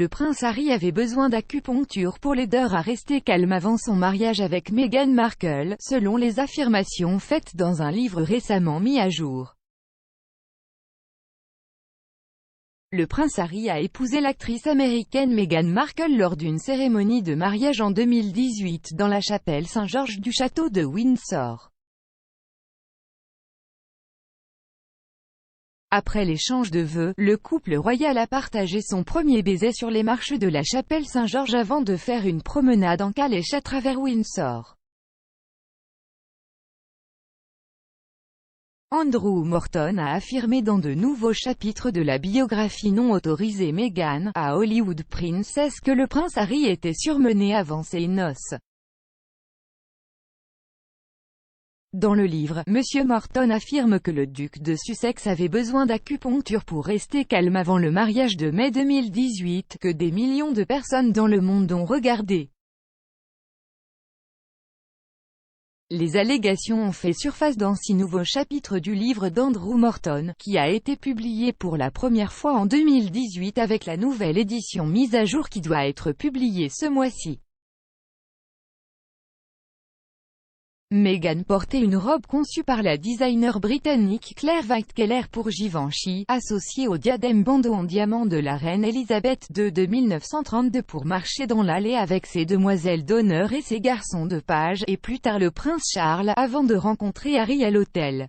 le prince Harry avait besoin d'acupuncture pour l'aider à rester calme avant son mariage avec Meghan Markle, selon les affirmations faites dans un livre récemment mis à jour. Le prince Harry a épousé l'actrice américaine Meghan Markle lors d'une cérémonie de mariage en 2018 dans la chapelle Saint-Georges du château de Windsor. Après l'échange de vœux, le couple royal a partagé son premier baiser sur les marches de la chapelle Saint-Georges avant de faire une promenade en calèche à travers Windsor. Andrew Morton a affirmé dans de nouveaux chapitres de la biographie non autorisée Meghan, à Hollywood Princess, que le prince Harry était surmené avant ses noces. Dans le livre, M. Morton affirme que le duc de Sussex avait besoin d'acupuncture pour rester calme avant le mariage de mai 2018, que des millions de personnes dans le monde ont regardé. Les allégations ont fait surface dans 6 nouveaux chapitres du livre d'Andrew Morton, qui a été publié pour la première fois en 2018 avec la nouvelle édition mise à jour qui doit être publiée ce mois-ci. Meghan portait une robe conçue par la designer britannique Claire White-Keller pour Givenchy, associée au diadème bandeau en diamant de la reine Elisabeth II de 1932 pour marcher dans l'allée avec ses demoiselles d'honneur et ses garçons de page, et plus tard le prince Charles, avant de rencontrer Harry à l'hôtel.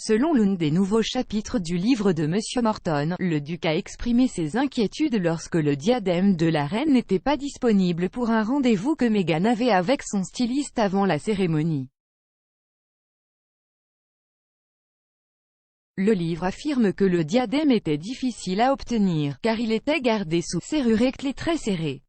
Selon l'un des nouveaux chapitres du livre de M. Morton, le duc a exprimé ses inquiétudes lorsque le diadème de la reine n'était pas disponible pour un rendez-vous que Meghan avait avec son styliste avant la cérémonie. Le livre affirme que le diadème était difficile à obtenir, car il était gardé sous serrure et clé très serrée.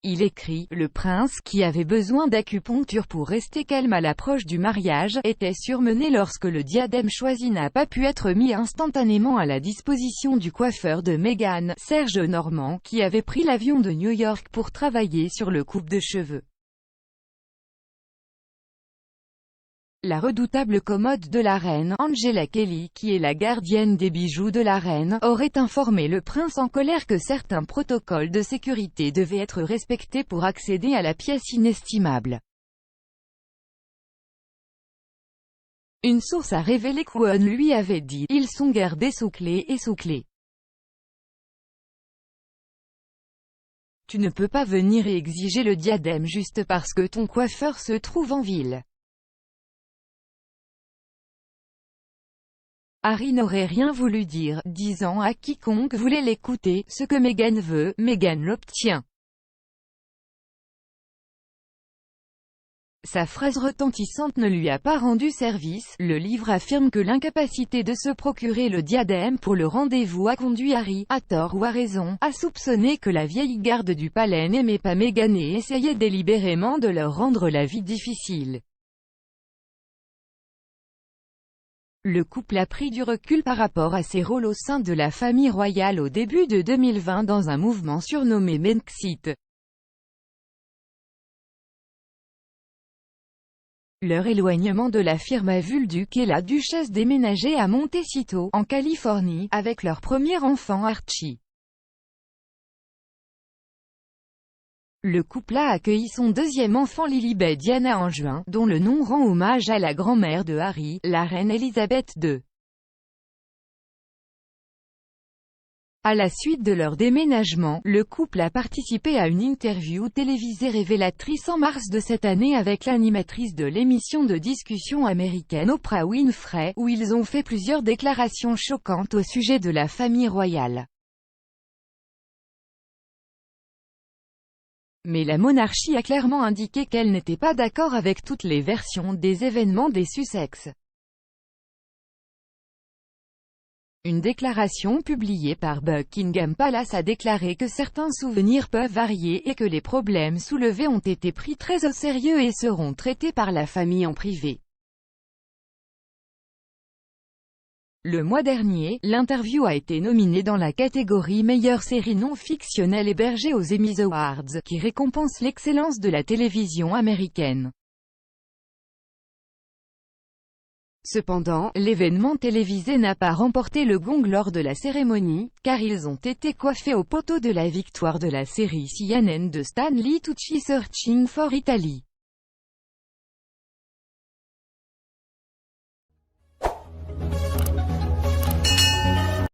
Il écrit, le prince, qui avait besoin d'acupuncture pour rester calme à l'approche du mariage, était surmené lorsque le diadème choisi n'a pas pu être mis instantanément à la disposition du coiffeur de Meghan, Serge Normand, qui avait pris l'avion de New York pour travailler sur le coupe de cheveux. La redoutable commode de la reine, Angela Kelly, qui est la gardienne des bijoux de la reine, aurait informé le prince en colère que certains protocoles de sécurité devaient être respectés pour accéder à la pièce inestimable. Une source a révélé qu'Owen lui avait dit « Ils sont gardés sous clé et sous clé. Tu ne peux pas venir et exiger le diadème juste parce que ton coiffeur se trouve en ville. » Harry n'aurait rien voulu dire, disant à quiconque voulait l'écouter, ce que Meghan veut, Meghan l'obtient. Sa phrase retentissante ne lui a pas rendu service. Le livre affirme que l'incapacité de se procurer le diadème pour le rendez-vous a conduit Harry, à tort ou à raison, à soupçonner que la vieille garde du palais n'aimait pas Meghan et essayait délibérément de leur rendre la vie difficile. Le couple a pris du recul par rapport à ses rôles au sein de la famille royale au début de 2020 dans un mouvement surnommé Megxit. Leur éloignement de la firme a vu le duc et la duchesse déménager à Montecito, en Californie, avec leur premier enfant Archie. Le couple a accueilli son deuxième enfant Lilibet Diana en juin, dont le nom rend hommage à la grand-mère de Harry, la reine Elisabeth II. À la suite de leur déménagement, le couple a participé à une interview télévisée révélatrice en mars de cette année avec l'animatrice de l'émission de discussion américaine Oprah Winfrey, où ils ont fait plusieurs déclarations choquantes au sujet de la famille royale. Mais la monarchie a clairement indiqué qu'elle n'était pas d'accord avec toutes les versions des événements des Sussex. Une déclaration publiée par Buckingham Palace a déclaré que certains souvenirs peuvent varier et que les problèmes soulevés ont été pris très au sérieux et seront traités par la famille en privé. Le mois dernier, l'interview a été nominée dans la catégorie meilleure série non fictionnelle hébergée aux Emmy Awards, qui récompense l'excellence de la télévision américaine. Cependant, l'événement télévisé n'a pas remporté le gong lors de la cérémonie, car ils ont été coiffés au poteau de la victoire de la série CNN de Stanley Tucci Searching for Italy.